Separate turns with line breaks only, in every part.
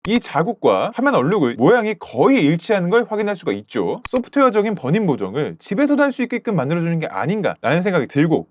이 자국과 화면 얼룩의 모양이 거의 일치하는 걸 확인할 수가 있죠. 소프트웨어적인 번임 보정을 집에서도 할 수 있게끔 만들어주는 게 아닌가 라는 생각이 들고,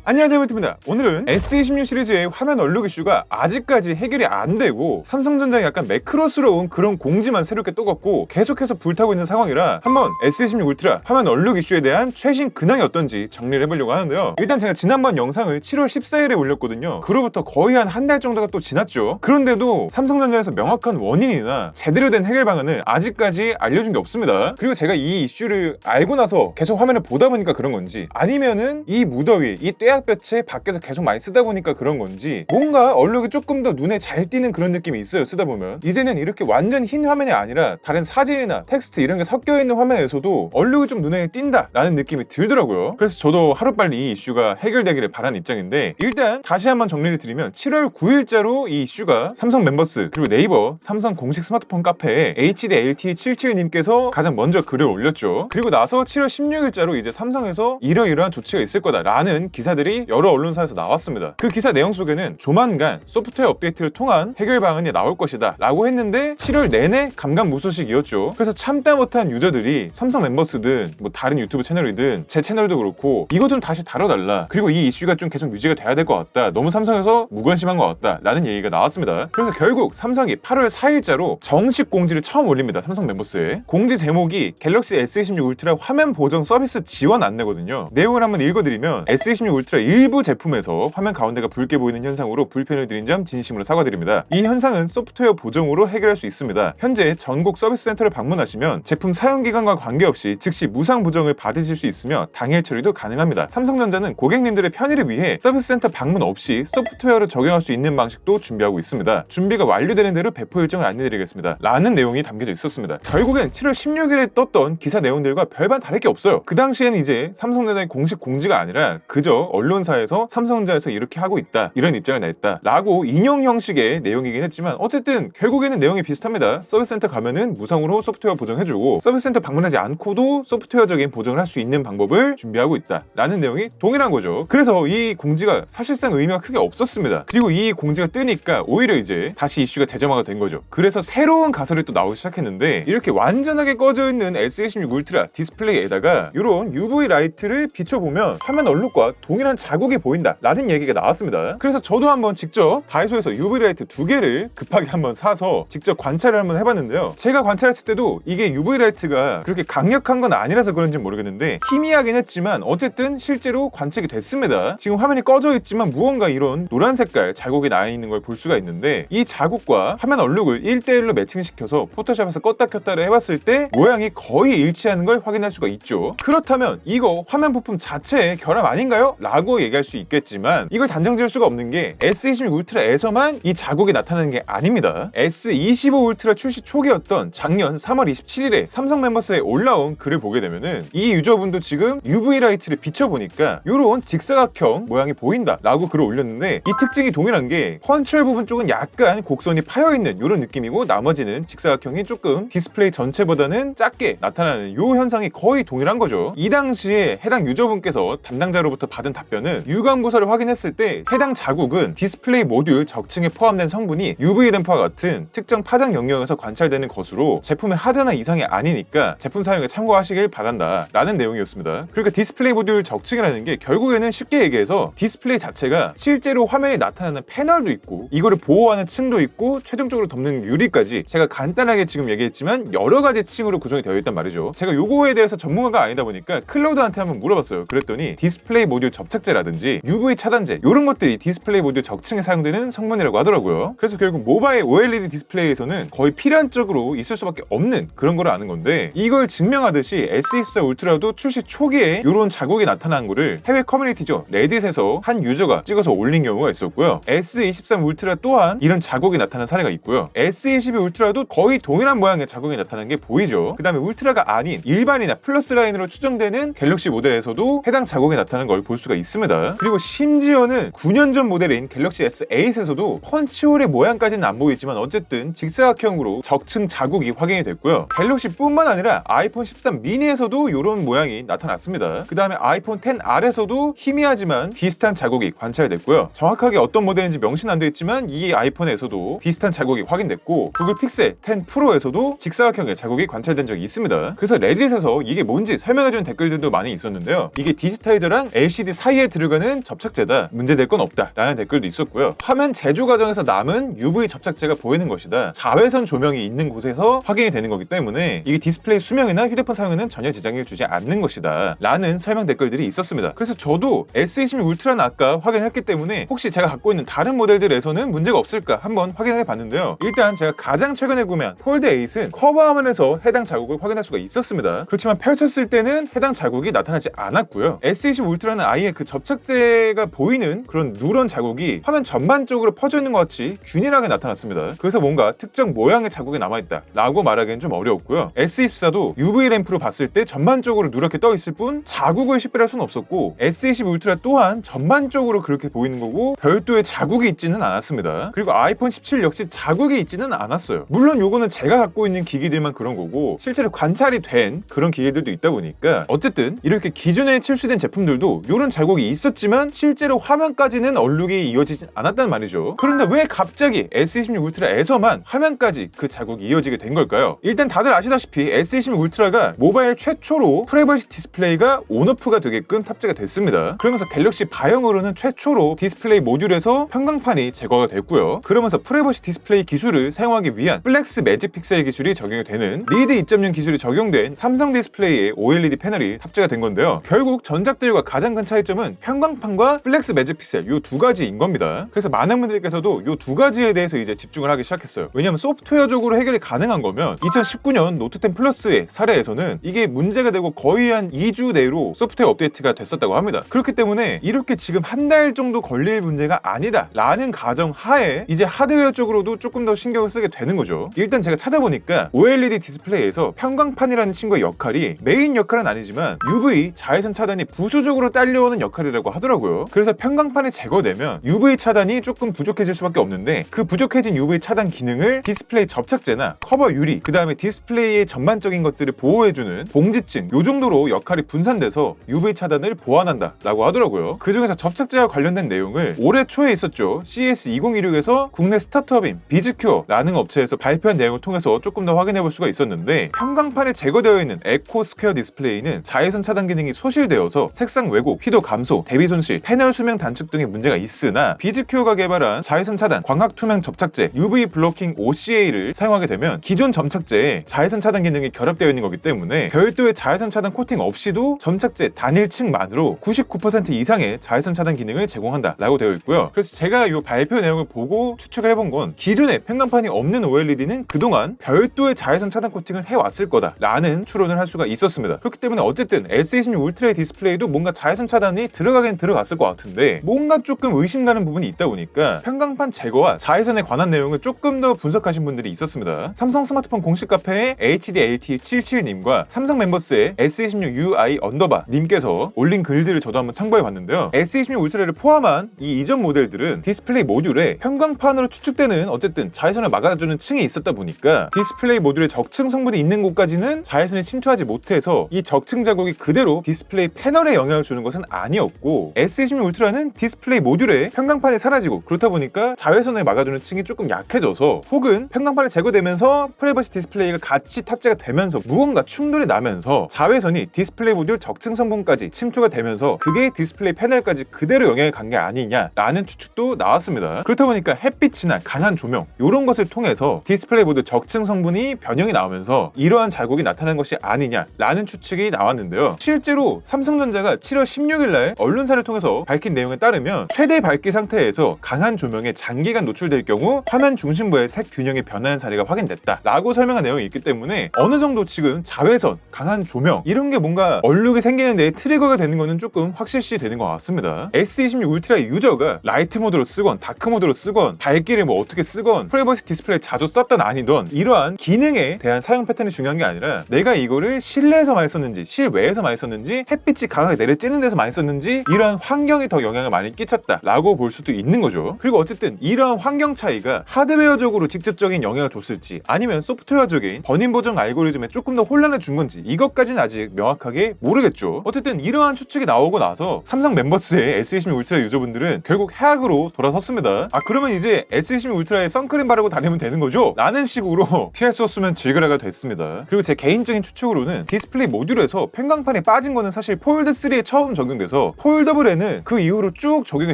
안녕하세요, 멘트입니다. 오늘은 S26 시리즈의 화면 얼룩 이슈가 아직까지 해결이 안 되고 삼성전자의 약간 매크로스러운 그런 공지만 새롭게 떠갖고 계속해서 불타고 있는 상황이라 한번 S26 울트라 화면 얼룩 이슈에 대한 최신 근황이 어떤지 정리를 해보려고 하는데요. 일단 제가 지난번 영상을 7월 14일에 올렸거든요. 그로부터 거의 한 한 달 정도가 또 지났죠. 그런데도 삼성전자에서 명확한 원인이나 제대로 된 해결 방안을 아직까지 알려준 게 없습니다. 그리고 제가 이 이슈를 알고 나서 계속 화면을 보다 보니까 그런 건지, 아니면은 이 무더위, 이 떼약볕에 밖에서 계속 많이 쓰다 보니까 그런 건지, 뭔가 얼룩이 조금 더 눈에 잘 띄는 그런 느낌이 있어요. 쓰다 보면 이제는 이렇게 완전 흰 화면이 아니라 다른 사진이나 텍스트 이런 게 섞여 있는 화면에서도 얼룩이 좀 눈에 띈다 라는 느낌이 들더라고요. 그래서 저도 하루빨리 이 이슈가 해결되기를 바라는 입장인데, 일단 다시 한번 정리를 드리면 7월 9일자로 이 이슈가 삼성 멤버스 그리고 네이버 삼성 공식 스마트폰 카페에 HDLT77님께서 가장 먼저 글을 올렸죠. 그리고 나서 7월 16일자로 이제 삼성에서 이러이러한 조치가 있을 거다 라는 기사들이 여러 언론사에서 나왔습니다. 그 기사 내용 속에는 조만간 소프트웨어 업데이트를 통한 해결 방안이 나올 것이다 라고 했는데 7월 내내 감감무소식이었죠. 그래서 참다 못한 유저들이 삼성 멤버스든 뭐 다른 유튜브 채널이든 제 채널도 그렇고 이거 좀 다시 다뤄달라, 그리고 이 이슈가 좀 계속 유지가 돼야 될 것 같다, 너무 삼성에서 무관심한 것 같다 라는 얘기가 나왔습니다. 그래서 결국 삼성이 8월 4일자로 정식 공지를 처음 올립니다. 삼성 멤버스에. 공지 제목이 갤럭시 S26 울트라 화면 보정 서비스 지원 안내거든요. 내용을 한번 읽어드리면, S26 울트라 일부 제품에서 화면 가운데가 붉게 보이는 현상으로 불편을 드린 점 진심으로 사과드립니다. 이 현상은 소프트웨어 보정으로 해결할 수 있습니다. 현재 전국 서비스 센터를 방문하시면 제품 사용 기간과 관계없이 즉시 무상 보정을 받으실 수 있으며 당일 처리도 가능합니다. 삼성전자는 고객님들의 편의를 위해 서비스 센터 방문 없이 소프트웨어를 적용할 수 있는 방식도 준비하고 있습니다. 준비가 완료되는 대로 배포 일정을 안내드리겠습니다 라는 내용이 담겨져 있었습니다. 결국엔 7월 16일에 떴던 기사 내용들과 별반 다를 게 없어요. 그 당시에는 이제 삼성전자의 공식 공지가 아니라 그저 언론사에서 삼성전자에서 이렇게 하고 있다, 이런 입장을 냈다 라고 인용 형식의 내용이긴 했지만 어쨌든 결국에는 내용이 비슷합니다. 서비스 센터 가면은 무상으로 소프트웨어 보정해주고 서비스 센터 방문하지 않고도 소프트웨어적인 보정을 할 수 있는 방법을 준비하고 있다 라는 내용이 동일한 거죠. 그래서 이 공지가 사실상 의미가 크게 없었습니다. 그리고 이 공지가 뜨니까 오히려 이제 다시 이슈가 재점화가 된 거죠. 그래서 새로운 가설이 또 나오기 시작했는데, 이렇게 완전하게 꺼져 있는 S26 울트라 디스플레이에다가 이런 UV 라이트를 비춰보면 화면 얼룩과 동일한 자국이 보인다 라는 얘기가 나왔습니다. 그래서 저도 한번 직접 다이소에서 UV 라이트 2개를 급하게 한번 사서 직접 관찰을 한번 해봤는데요. 제가 관찰했을 때도 이게 UV 라이트가 그렇게 강력한 건 아니라서 그런지 모르겠는데 희미하긴 했지만 어쨌든 실제로 관측이 됐습니다. 지금 화면이 꺼져 있지만 무언가 이런 노란 색깔 자국이 나 있는 걸 볼 수가 있는데, 이 자국과 화면 얼룩을 1대1로 매칭시켜서 포토샵에서 껐다 켰다를 해봤을 때 모양이 거의 일치하는 걸 확인할 수가 있죠. 그렇다면 이거 화면 부품 자체의 결함 아닌가요? 라고 얘기할 수 있겠지만 이걸 단정 지을 수가 없는 게 S26 울트라에서만 이 자국이 나타나는 게 아닙니다. S25 울트라 출시 초기였던 작년 3월 27일에 삼성 멤버스에 올라온 글을 보게 되면은 이 유저분도 지금 UV 라이트를 비춰보니까 이런 직사각형 모양이 보인다 라고 글을 올렸는데, 이 특징이 동일한 게 컨트롤 부분 쪽은 약간 곡선이 파여있는 이런 느낌이고 나머지는 직사각형이 조금 디스플레이 전체보다는 작게 나타나는 이 현상이 거의 동일한 거죠. 이 당시에 해당 유저분께서 담당자로부터 받은 답변은 유광부서를 확인했을 때 해당 자국은 디스플레이 모듈 적층에 포함된 성분이 UV 램프와 같은 특정 파장 영역에서 관찰되는 것으로 제품의 하자나 이상이 아니니까 제품 사용에 참고하시길 바란다 라는 내용이었습니다. 그러니까 디스플레이 모듈 적층이라는 게 결국에는 쉽게 얘기해서 디스플레이 자체가 실제로 화면에 나타나는 패널도 있고 이거를 보호하는 층도 있고 최종적으로 덮는 유리까지, 제가 간단하게 지금 얘기했지만 여러 가지 층으로 구성이 되어 있단 말이죠. 제가 요거에 대해서 전문가가 아니다 보니까 클라우드한테 한번 물어봤어요. 그랬더니 디스플레이 모듈 접착제라든지 UV 차단제 이런 것들이 디스플레이 모듈 적층에 사용되는 성분이라고 하더라고요. 그래서 결국 모바일 OLED 디스플레이에서는 거의 필연적으로 있을 수밖에 없는 그런 걸 아는 건데, 이걸 증명하듯이 S24 울트라도 출시 초기에 이런 자국이 나타난 거를 해외 커뮤니티죠, 레딧에서 한 유저가 찍어서 올린 경우가 있었고요. S23 울트라 또한 이런 자국이 나타난 사례가 있고요. S22 울트라도 거의 동일한 모양의 자국이 나타난 게 보이죠. 그 다음에 울트라가 아닌 일반이나 플러스 라인으로 추정되는 갤럭시 모델에서도 해당 자국이 나타나는 걸 볼 수가 있습니다. 있습니다. 그리고 심지어는 9년 전 모델인 갤럭시 S8에서도 펀치홀의 모양까지는 안 보이지만 어쨌든 직사각형으로 적층 자국이 확인이 됐고요. 갤럭시뿐만 아니라 아이폰 13 미니에서도 이런 모양이 나타났습니다. 그 다음에 아이폰 XR에서도 희미하지만 비슷한 자국이 관찰됐고요. 정확하게 어떤 모델인지 명시는 안 되어 있지만 이 아이폰에서도 비슷한 자국이 확인됐고, 구글 픽셀 10 프로에서도 직사각형의 자국이 관찰된 적이 있습니다. 그래서 레딧에서 이게 뭔지 설명해주는 댓글들도 많이 있었는데요. 이게 디지타이저랑 LCD 사이에 들어가는 접착제다, 문제될 건 없다 라는 댓글도 있었고요. 화면 제조 과정에서 남은 UV 접착제가 보이는 것이다, 자외선 조명이 있는 곳에서 확인이 되는 거기 때문에 이게 디스플레이 수명이나 휴대폰 사용에는 전혀 지장을 주지 않는 것이다 라는 설명 댓글들이 있었습니다. 그래서 저도 S26 울트라는 아까 확인했기 때문에 혹시 제가 갖고 있는 다른 모델들에서는 문제가 없을까 한번 확인을 해봤는데요. 일단 제가 가장 최근에 구매한 폴드 8은 커버 화면에서 해당 자국을 확인할 수가 있었습니다. 그렇지만 펼쳤을 때는 해당 자국이 나타나지 않았고요. S26 울트라는 아예 그 접착제가 보이는 그런 누런 자국이 화면 전반적으로 퍼져 있는 것 같이 균일하게 나타났습니다. 그래서 뭔가 특정 모양의 자국이 남아있다 라고 말하기엔 좀 어려웠고요. S24도 UV 램프로 봤을 때 전반적으로 누렇게 떠 있을 뿐 자국을 식별할 수는 없었고, S22 울트라 또한 전반적으로 그렇게 보이는 거고 별도의 자국이 있지는 않았습니다. 그리고 아이폰 17 역시 자국이 있지는 않았어요. 물론 요거는 제가 갖고 있는 기기들만 그런 거고 실제로 관찰이 된 그런 기기들도 있다 보니까 어쨌든 이렇게 기존에 출시된 제품들도 요런 자국이 있었지만 실제로 화면까지는 얼룩이 이어지진 않았단 말이죠. 그런데 왜 갑자기 S26 울트라에서만 화면까지 그 자국이 이어지게 된 걸까요? 일단 다들 아시다시피 S26 울트라가 모바일 최초로 프라이버시 디스플레이가 온오프가 되게끔 탑재가 됐습니다. 그러면서 갤럭시 바형으로는 최초로 디스플레이 모듈에서 평광판이 제거가 됐고요. 그러면서 프라이버시 디스플레이 기술을 사용하기 위한 플렉스 매직 픽셀 기술이 적용이 되는 리드 2.0 기술이 적용된 삼성 디스플레이의 OLED 패널이 탑재가 된 건데요. 결국 전작들과 가장 큰 차이점은 평광판과 플렉스 매직 픽셀 이 두 가지인 겁니다. 그래서 많은 분들께서도 이 두 가지에 대해서 이제 집중을 하기 시작했어요. 왜냐하면 소프트웨어적으로 해결이 가능한 거면 2019년 노트 10 플러스의 사례에서는 이게 문제가 되고 거의 한 2주 내로 소프트웨어 업데이트가 됐었다고 합니다. 그렇기 때문에 이렇게 지금 한 달 정도 걸릴 문제가 아니다 라는 가정 하에 이제 하드웨어 쪽으로도 조금 더 신경을 쓰게 되는 거죠. 일단 제가 찾아보니까 OLED 디스플레이에서 평광판이라는 친구의 역할이 메인 역할은 아니지만 UV 자외선 차단이 부수적으로 딸려오는 역할이라고 하더라고요. 그래서 평광판이 제거되면 UV 차단이 조금 부족해질 수밖에 없는데 그 부족해진 UV 차단 기능을 디스플레이 접착제나 커버 유리, 그 다음에 디스플레이의 전반적인 것들을 보호해주는 봉지층 요 정도로 역할이 분산돼서 UV 차단을 보완한다 라고 하더라고요. 그 중에서 접착제와 관련된 내용을 올해 초에 있었죠. CES 2016에서 국내 스타트업인 비즈큐어라는 업체에서 발표한 내용을 통해서 조금 더 확인해 볼 수가 있었는데, 평광판에 제거되어 있는 에코 스퀘어 디스플레이는 자외선 차단 기능이 소실되어서 색상 왜곡, 희도 감소, 대비 손실, 패널 수명 단축 등의 문제가 있으나 비즈큐어가 개발한 자외선 차단 광학 투명 접착제 UV 블로킹 OCA를 사용하게 되면 기존 점착제에 자외선 차단 기능이 결합되어 있는 거기 때문에 별도의 자외선 차단 코팅 없이도 점착제 단일층만으로 99% 이상의 자외선 차단 기능을 제공한다 라고 되어 있고요. 그래서 제가 이 발표 내용을 보고 추측을 해본 건 기존에 평광판이 없는 OLED는 그동안 별도의 자외선 차단 코팅을 해왔을 거다 라는 추론을 할 수가 있었습니다. 그렇기 때문에 어쨌든 S26 울트라의 디스플레이도 뭔가 자외선 차단이 들어가긴 들어갔을 것 같은데 뭔가 조금 의심 가는 부분이 있다 보니까 평광판 제거와 자외선에 관한 내용을 조금 더 분석하신 분들이 있었습니다. 삼성 스마트폰 공식 카페에 HDLT77님과 삼성 멤버스의 S26UI_ 님께서 올린 글들을 저도 한번 참고해 봤는데요. S26 울트라를 포함한 이 이전 모델들은 디스플레이 모듈에 평광판으로 추측되는 어쨌든 자외선을 막아주는 층이 있었다 보니까 디스플레이 모듈에 적층 성분이 있는 곳까지는 자외선이 침투하지 못해서 이 적층 자국이 그대로 디스플레이 패널에 영향을 주는 것은 아니었고, S26 울트라는 디스플레이 모듈에 평광판이 사라지고 그렇다 보니까 자외선을 막아주는 층이 조금 약해져서 혹은 평광판이 제거되면서 프라이버시 디스플레이가 같이 탑재가 되면서 무언가 충돌이 나면서 자외선이 디스플레이 모듈 적층 성분까지 침투가 되면서 그게 디스플레이 패널까지 그대로 영향을 간 게 아니냐라는 추측도 나왔습니다. 그렇다 보니까 햇빛이나 강한 조명 이런 것을 통해서 디스플레이 모듈 적층 성분이 변형이 나오면서 이러한 자국이 나타난 것이 아니냐라는 추측이 나왔는데요. 실제로 삼성전자가 7월 16일날 언론사를 통해서 밝힌 내용에 따르면 최대 밝기 상태에서 강한 조명에 장기간 노출될 경우 화면 중심부의 색 균형이 변하는 사례가 확인됐다 라고 설명한 내용이 있기 때문에 어느 정도 지금 자외선, 강한 조명 이런 게 뭔가 얼룩이 생기는 데 트리거가 되는 거는 조금 확실시 되는 것 같습니다. S26 울트라 유저가 라이트 모드로 쓰건 다크 모드로 쓰건 밝기를 뭐 어떻게 쓰건 프라이버시 디스플레이 자주 썼던 아니던 이러한 기능에 대한 사용 패턴이 중요한 게 아니라 내가 이거를 실내에서 많이 썼는지 실외에서 많이 썼는지 햇빛이 강하게 내려쬐는 데서 많이 썼는지 있었는지 이러한 환경이 더 영향을 많이 끼쳤다라고 볼 수도 있는 거죠. 그리고 어쨌든 이러한 환경 차이가 하드웨어적으로 직접적인 영향을 줬을지 아니면 소프트웨어적인 번임 보정 알고리즘에 조금 더 혼란을 준 건지 이것까지는 아직 명확하게 모르겠죠. 어쨌든 이러한 추측이 나오고 나서 삼성 멤버스의 S26 울트라 유저분들은 결국 해악으로 돌아섰습니다. 그러면 이제 S26 울트라에 선크림 바르고 다니면 되는 거죠? 라는 식으로 피할 수 없으면 질그라가 됐습니다. 그리고 제 개인적인 추측으로는 디스플레이 모듈에서 평광판이 빠진 거는 사실 폴드3에 처음 적용돼서 폴더블에는 그 이후로 쭉 적용이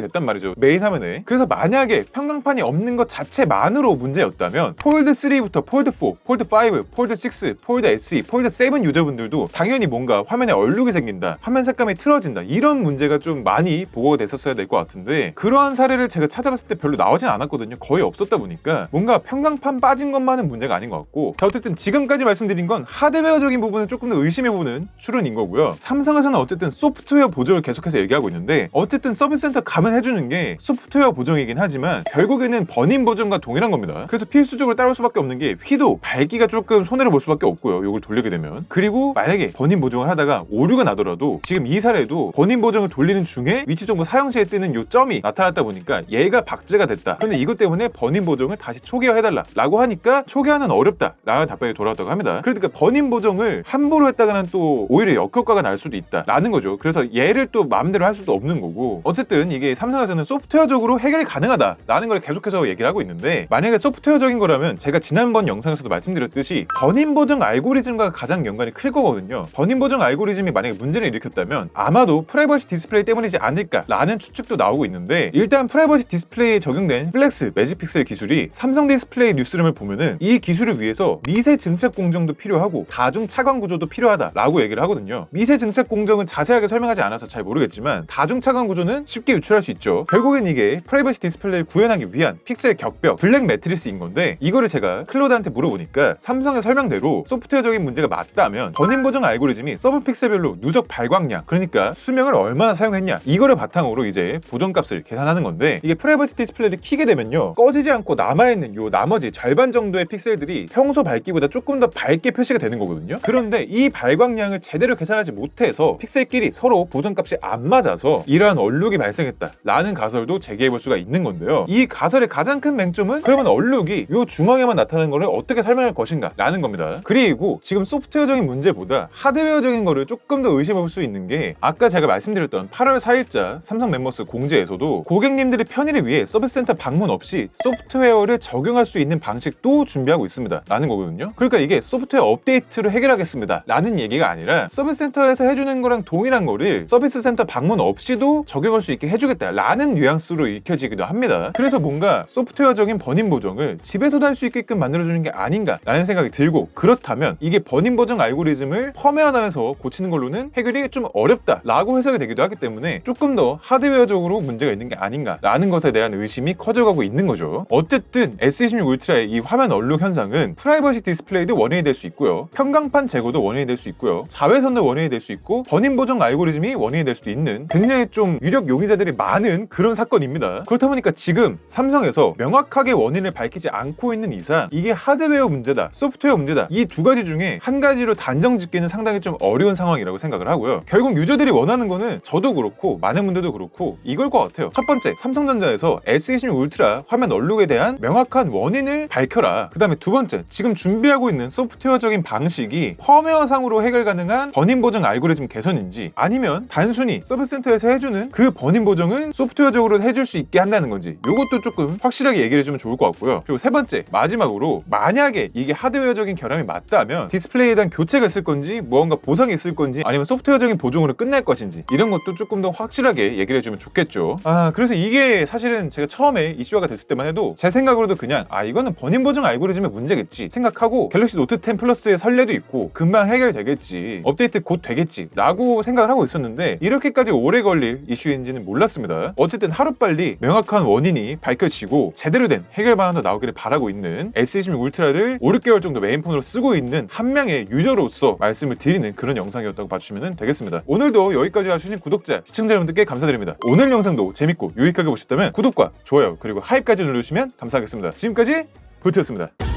됐단 말이죠, 메인 화면에. 그래서 만약에 평광판이 없는 것 자체만으로 문제였다면 폴드3부터 폴드4, 폴드5, 폴드6, 폴드 SE, 폴드7 유저분들도 당연히 뭔가 화면에 얼룩이 생긴다, 화면 색감이 틀어진다, 이런 문제가 좀 많이 보고가 됐었어야 될 것 같은데 그러한 사례를 제가 찾아봤을 때 별로 나오진 않았거든요. 거의 없었다 보니까 뭔가 평광판 빠진 것만은 문제가 아닌 것 같고, 자 어쨌든 지금까지 말씀드린 건 하드웨어적인 부분은 조금 더 의심해보는 추론인 거고요. 삼성에서는 어쨌든 소프트웨어 보정을 계속해서 얘기하고 있는데 어쨌든 서비스 센터 가면 해주는 게 소프트웨어 보정이긴 하지만 결국에는 번임 보정과 동일한 겁니다. 그래서 필수적으로 따라올 수밖에 없는 게 휘도 밝기가 조금 손해를 볼 수밖에 없고요, 이걸 돌리게 되면. 그리고 만약에 번임 보정을 하다가 오류가 나더라도 지금 이 사례도 번임 보정을 돌리는 중에 위치 정보 사용 시에 뜨는 요 점이 나타났다 보니까 얘가 박제가 됐다. 그런데 이것 때문에 번임 보정을 다시 초기화해달라 라고 하니까 초기화는 어렵다 라는 답변이 돌아왔다고 합니다. 그러니까 번임 보정을 함부로 했다가는 또 오히려 역효과가 날 수도 있다 라는 거죠. 그래서 얘를 또 마음대로 할 수도 없는 거고, 어쨌든 이게 삼성에서는 소프트웨어적으로 해결이 가능하다 라는 걸 계속해서 얘기를 하고 있는데, 만약에 소프트웨어적인 거라면 제가 지난번 영상에서도 말씀드렸듯이 번임 보정 알고리즘과 가장 연관이 클 거거든요. 번임 보정 알고리즘이 만약에 문제를 일으켰다면 아마도 프라이버시 디스플레이 때문이지 않을까 라는 추측도 나오고 있는데, 일단 프라이버시 디스플레이에 적용된 플렉스 매직 픽셀 기술이 삼성 디스플레이 뉴스룸을 보면은 이 기술을 위해서 미세 증착 공정도 필요하고 다중 차광 구조도 필요하다 라고 얘기를 하거든요. 미세 증착 공정은 자세하게 설명하지 않아서 잘 모르겠지만 다중 차광 구조는 쉽게 유출할 수 있죠. 결국엔 이게 프라이버시 디스플레이를 구현하기 위한 픽셀 격벽 블랙 매트리스인 건데, 이거를 제가 클로드한테 물어보니까 삼성의 설명대로 소프트웨어적인 문제가 맞다면 번임 보정 알고리즘이 서브 픽셀별로 누적 발광량, 그러니까 수명을 얼마나 사용했냐, 이거를 바탕으로 이제 보정값을 계산하는 건데, 이게 프라이버시 디스플레이를 켜게 되면요 꺼지지 않고 남아있는 요 나머지 절반 정도의 픽셀들이 평소 밝기보다 조금 더 밝게 표시가 되는 거거든요. 그런데 이 발광량을 제대로 계산하지 못해서 픽셀끼리 서로 보정값이 안 맞아서 이러한 얼룩이 발생했다 라는 가설도 제기해볼 수가 있는 건데요. 이 가설의 가장 큰 맹점은 그러면 얼룩이 요 중앙에만 나타나는 거를 어떻게 설명할 것인가 라는 겁니다. 그리고 지금 소프트웨어적인 문제보다 하드웨어적인 거를 조금 더 의심해볼 수 있는 게, 아까 제가 말씀드렸던 8월 4일자 삼성 멤버스 공지에서도 고객님들의 편의를 위해 서비스 센터 방문 없이 소프트웨어를 적용할 수 있는 방식도 준비하고 있습니다 라는 거거든요. 그러니까 이게 소프트웨어 업데이트로 해결하겠습니다 라는 얘기가 아니라 서비스 센터에서 해주는 거랑 동일한 거를 서비스 센터 방문 없이도 적용할 수 있게 해주겠다 라는 뉘앙스로 읽혀지기도 합니다. 그래서 뭔가 소프트웨어적인 번임 보정을 집에서도 할 수 있게끔 만들어주는 게 아닌가 라는 생각이 들고, 그렇다면 이게 번임 보정 알고리즘을 펌웨어 안에서 고치는 걸로는 해결이 좀 어렵다 라고 해석이 되기도 하기 때문에 조금 더 하드웨어적으로 문제가 있는 게 아닌가 라는 것에 대한 의심이 커져가고 있는 거죠. 어쨌든 S26 울트라의 이 화면 얼룩 현상은 프라이버시 디스플레이도 원인이 될 수 있고요, 평광판 제거도 원인이 될 수 있고요, 자외선도 원인이 될 수 있고, 번임 보정 알고리즘이 원인이 될 수도 있는 굉장히 좀 유력 용의자들이 많은 그런 사건입니다. 그렇다 보니까 지금 삼성에서 명확하게 원인을 밝히지 않고 있는 이상 이게 하드웨어 문제다, 소프트웨어 문제다, 이 두 가지 중에 한 가지로 단정 짓기는 상당히 좀 어려운 상황이라고 생각을 하고요. 결국 유저들이 원하는 거는 저도 그렇고 많은 분들도 그렇고 이걸 것 같아요. 첫 번째, 삼성전자에서 S26 울트라 화면 얼룩에 대한 명확한 원인을 밝혀라. 그 다음에 두 번째, 지금 준비하고 있는 소프트웨어적인 방식이 펌웨어상으로 해결 가능한 번임 보정 알고리즘 개선인지, 아니면 단순히 서비스 센터에서 해주는 그 번임 보정을 소프트웨어적으로 해줄 수 있게 한다는 건지, 이것도 조금 확실하게 얘기를 해주면 좋을 것 같고요. 그리고 세 번째, 마지막으로 만약에 이게 하드웨어적인 결함이 맞다면 디스플레이에 대한 교체가 있을 건지, 무언가 보상이 있을 건지, 아니면 소프트웨어적인 보정으로 끝날 것인지, 이런 것도 조금 더 확실하게 얘기를 해주면 좋겠죠. 그래서 이게 사실은 제가 처음에 이슈화가 됐을 때만 해도 제 생각으로도 그냥 이거는 번임 보정 알고리즘의 문제겠지 생각하고, 갤럭시 노트 10 플러스의 선례도 있고 금방 해결되겠지, 업데이트 곧 되겠지 라고 생각을 하고 있었는데, 이렇게까지 오래 걸릴 이슈인지는 몰랐습니다. 어쨌든 하루빨리 명확한 원인이 밝혀지고 제대로 된 해결 방안도 나오기를 바라고 있는 S26 울트라를 5, 6개월 정도 메인폰으로 쓰고 있는 한 명의 유저로서 말씀을 드리는 그런 영상이었다고 봐주시면 되겠습니다. 오늘도 여기까지 와주신 구독자, 시청자 여러분들께 감사드립니다. 오늘 영상도 재밌고 유익하게 보셨다면 구독과 좋아요 그리고 하이까지 눌러주시면 감사하겠습니다. 지금까지 볼트였습니다.